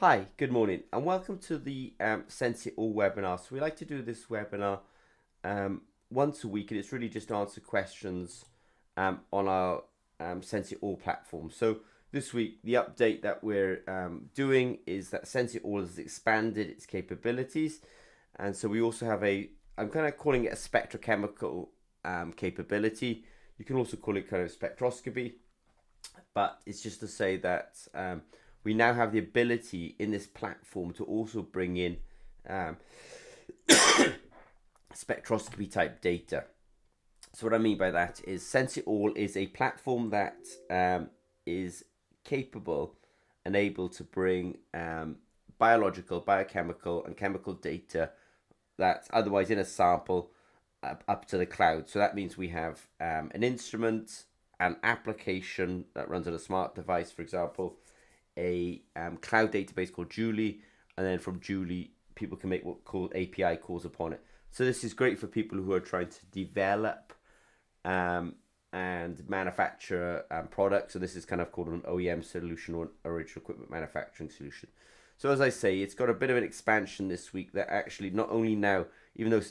Hi, good morning, and welcome to the SenseItAll webinar. So we like to do this webinar once a week, and it's really just to answer questions on our SenseItAll platform. So this week, the update that we're doing is that SenseItAll has expanded its capabilities, and so we also have I'm kind of calling it a spectrochemical capability. You can also call it kind of spectroscopy, but it's just to say that we now have the ability in this platform to also bring in um, spectroscopy type data. So what I mean by that is SenseItAll is a platform that is capable and able to bring biological, biochemical, and chemical data that's otherwise in a sample up to the cloud. So that means we have an instrument, an application that runs on a smart device, for example, a cloud database called Julie, and then from Julie, people can make what called API calls upon it. So this is great for people who are trying to develop and manufacture products. So this is kind of called an OEM solution or an original equipment manufacturing solution. So as I say, it's got a bit of an expansion this week that actually not only now, even though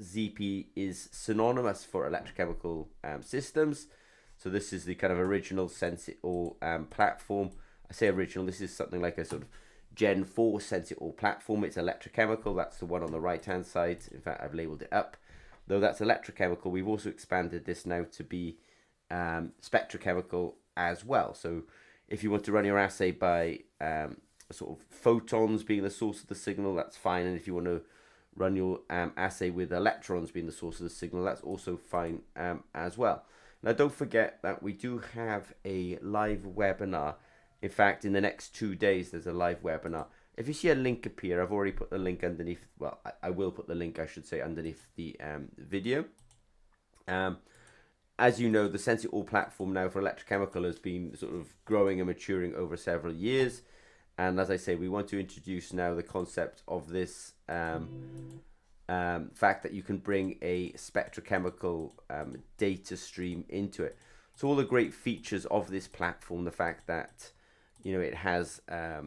ZP is synonymous for electrochemical systems, so this is the kind of original SenseItAll platform. I say original, this is something like a sort of Gen 4 SenseItAll platform. It's electrochemical, that's the one on the right hand side. In fact, I've labeled it up. Though that's electrochemical, we've also expanded this now to be spectrochemical as well. So if you want to run your assay by sort of photons being the source of the signal, that's fine. And if you want to run your assay with electrons being the source of the signal, that's also fine as well. Now, don't forget that we do have a live webinar. In fact, in the next 2 days, there's a live webinar. If you see a link appear, I've already put the link underneath. Well, I will put the link, I should say, underneath the video. As you know, the SenseItAll platform now for electrochemical has been sort of growing and maturing over several years. And as I say, we want to introduce now the concept of this fact that you can bring a spectrochemical data stream into it. So all the great features of this platform, the fact that it has a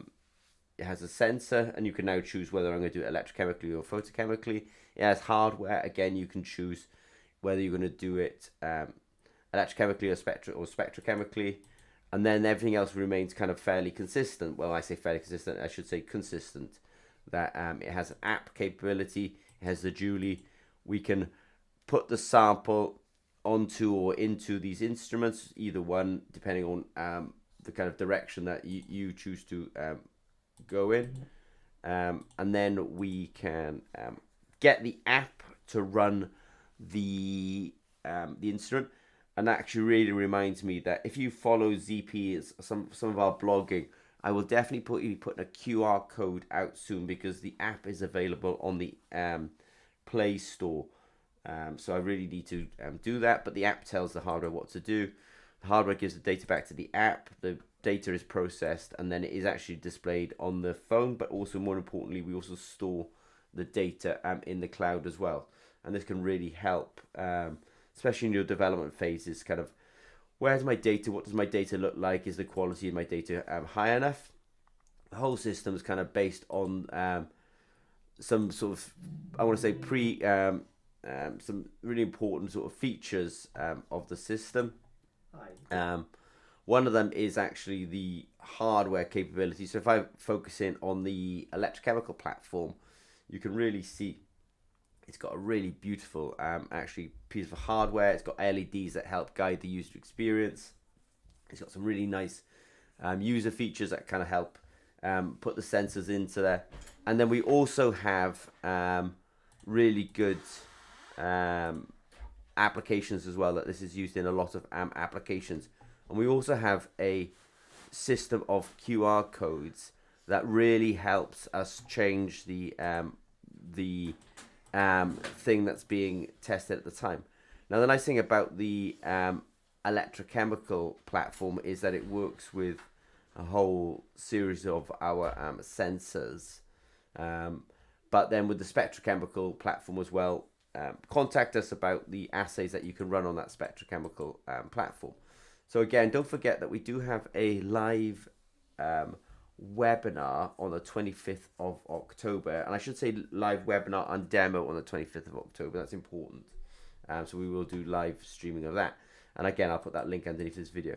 sensor, and you can now choose whether I'm going to do it electrochemically or photochemically. It has hardware. Again, you can choose whether you're going to do it electrochemically or spectrochemically, and then everything else remains kind of fairly consistent. Well, I say fairly consistent, I should say consistent. That it has an app capability, it has the Julie. We can put the sample onto or into these instruments, either one, depending on the kind of direction that you choose to go in. And then we can get the app to run the instrument. And that actually really reminds me that if you follow ZP, some of our blogging, I will definitely be putting a QR code out soon, because the app is available on the Play Store. So I really need to do that, but the app tells the hardware what to do. The hardware gives the data back to the app, the data is processed, and then it is actually displayed on the phone, but also more importantly, we also store the data in the cloud as well. And this can really help, especially in your development phases, kind of, where's my data, what does my data look like, is the quality of my data high enough? The whole system is kind of based on some sort of, I want to say some really important sort of features of the system. One of them is actually the hardware capability. So if I focus in on the electrochemical platform, you can really see it's got a really beautiful actually piece of hardware. It's got LEDs that help guide the user experience. It's got some really nice user features that kind of help put the sensors into there. And then we also have really good applications as well, that this is used in a lot of applications. And we also have a system of QR codes that really helps us change the thing that's being tested at the time. Now, the nice thing about the electrochemical platform is that it works with a whole series of our sensors. But then with the spectrochemical platform as well, contact us about the assays that you can run on that spectrochemical platform. So again, don't forget that we do have a live webinar on the 25th of October, and I should say live webinar and demo on the 25th of October. That's important. So we will do live streaming of that. And again, I'll put that link underneath this video.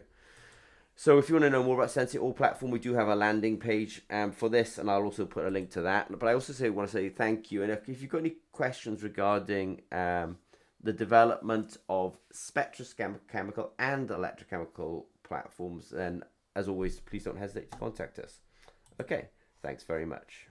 So if you want to know more about SenseItAll platform, we do have a landing page for this, and I'll also put a link to that. But I also want to say thank you. And if you've got any questions regarding the development of spectrochemical and electrochemical platforms, then as always, please don't hesitate to contact us. Okay, thanks very much.